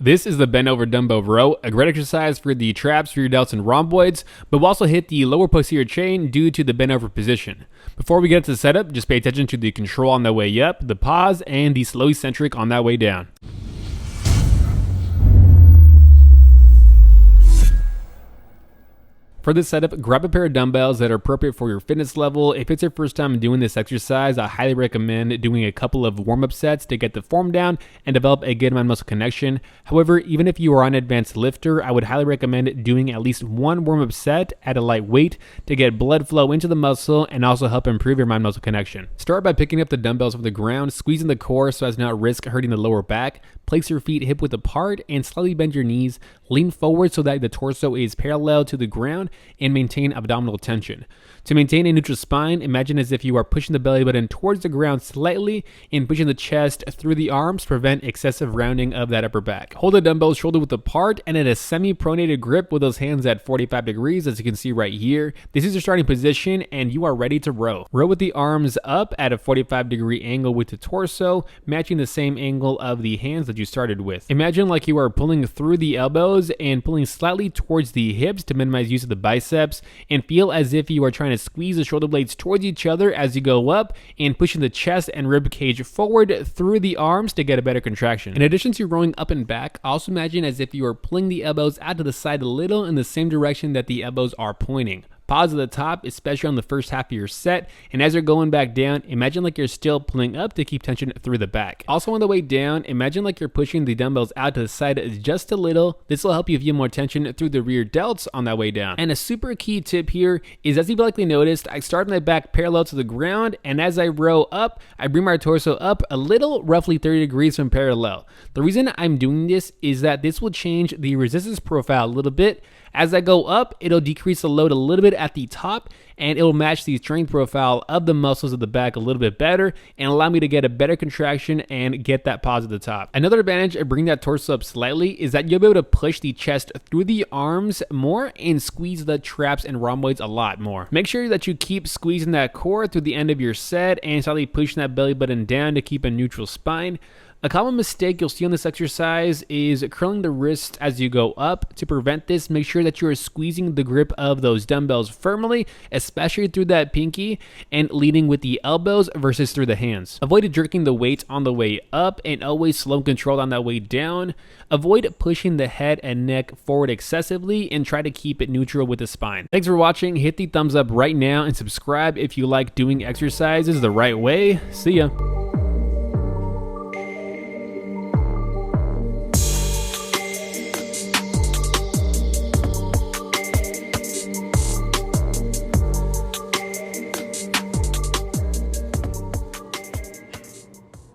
This is the bent over dumbbell row, a great exercise for the traps, rear delts, and rhomboids, but we'll also hit the lower posterior chain due to the bent over position. Before we get to the setup, just pay attention to the control on the way up, the pause, and the slow eccentric on that way down. For this setup, grab a pair of dumbbells that are appropriate for your fitness level. If it's your first time doing this exercise, I highly recommend doing a couple of warm-up sets to get the form down and develop a good mind-muscle connection. However, even if you are an advanced lifter, I would highly recommend doing at least one warm-up set at a light weight to get blood flow into the muscle and also help improve your mind-muscle connection. Start by picking up the dumbbells from the ground, squeezing the core so as not risk hurting the lower back. Place your feet hip-width apart and slightly bend your knees. Lean forward so that the torso is parallel to the ground and maintain abdominal tension. To maintain a neutral spine, imagine as if you are pushing the belly button towards the ground slightly and pushing the chest through the arms to prevent excessive rounding of that upper back. Hold the dumbbells shoulder width apart and in a semi-pronated grip with those hands at 45 degrees, as you can see right here. This is your starting position and you are ready to row. Row with the arms up at a 45-degree angle with the torso, matching the same angle of the hands that you started with. Imagine like you are pulling through the elbows and pulling slightly towards the hips to minimize use of the biceps, and feel as if you are trying to squeeze the shoulder blades towards each other as you go up and pushing the chest and rib cage forward through the arms to get a better contraction. In addition to rowing up and back, also imagine as if you are pulling the elbows out to the side a little in the same direction that the elbows are pointing. Pause at the top, especially on the first half of your set, and as you're going back down, imagine like you're still pulling up to keep tension through the back. Also on the way down, imagine like you're pushing the dumbbells out to the side just a little. This will help you feel more tension through the rear delts on that way down. And a super key tip here is, as you've likely noticed, I start my back parallel to the ground, and as I row up, I bring my torso up a little, roughly 30 degrees from parallel. The reason I'm doing this is that this will change the resistance profile a little bit. As I go up, it'll decrease the load a little bit at the top, and it'll match the strength profile of the muscles of the back a little bit better and allow me to get a better contraction and get that pause at the top. Another advantage of bringing that torso up slightly is that you'll be able to push the chest through the arms more and squeeze the traps and rhomboids a lot more. Make sure that you keep squeezing that core through the end of your set and slightly pushing that belly button down to keep a neutral spine. A common mistake you'll see on this exercise is curling the wrist as you go up. To prevent this, make sure that you are squeezing the grip of those dumbbells firmly, especially through that pinky, and leading with the elbows versus through the hands. Avoid jerking the weight on the way up and always slow and controlled on that way down. Avoid pushing the head and neck forward excessively and try to keep it neutral with the spine. Thanks for watching. Hit the thumbs up right now and subscribe if you like doing exercises the right way. See ya.